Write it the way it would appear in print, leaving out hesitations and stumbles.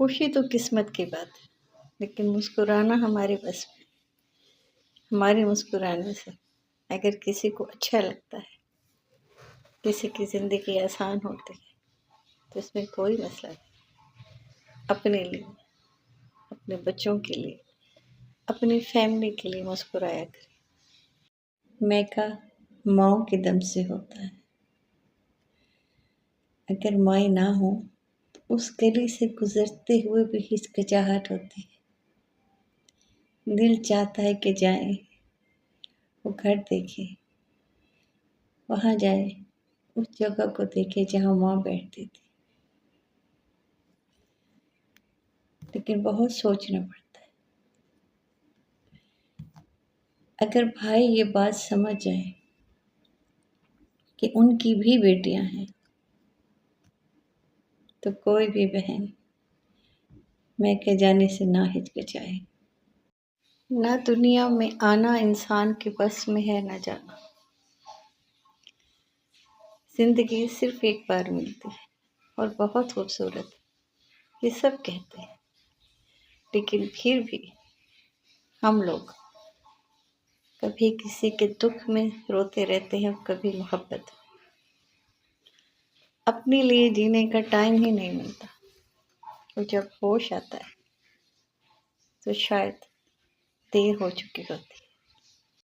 خوشی تو قسمت کی بات ہے، لیکن مسکرانا ہمارے بس میں۔ ہمارے مسکرانے سے اگر کسی کو اچھا لگتا ہے، کسی کی زندگی آسان ہوتی ہے، تو اس میں کوئی مسئلہ نہیں۔ اپنے لیے، اپنے بچوں کے لیے، اپنی فیملی کے لیے مسکرایا کریں۔ میکا ماؤں کے دم سے ہوتا ہے۔ اگر مائیں نہ ہوں تو اس گلی سے گزرتے ہوئے بھی ہچکچاہٹ ہوتی ہے۔ دل چاہتا ہے کہ جائیں، وہ گھر دیکھیں، وہاں جائیں، اس جگہ کو دیکھیں جہاں ماں بیٹھتی تھی، لیکن بہت سوچنا پڑتا ہے۔ اگر بھائی یہ بات سمجھ جائیں کہ ان کی بھی بیٹیاں ہیں، تو کوئی بھی بہن میکے جانے سے نہ ہچکچائے۔ نہ دنیا میں آنا انسان کے بس میں ہے نہ جانا۔ زندگی صرف ایک بار ملتی ہے اور بہت خوبصورت ہے، یہ سب کہتے ہیں، لیکن پھر بھی ہم لوگ کبھی کسی کے دکھ میں روتے رہتے ہیں اور کبھی محبت۔ اپنے لیے جینے کا ٹائم ہی نہیں ملتا، اور جب ہوش آتا ہے تو شاید دیر ہو چکی ہوتی ہے۔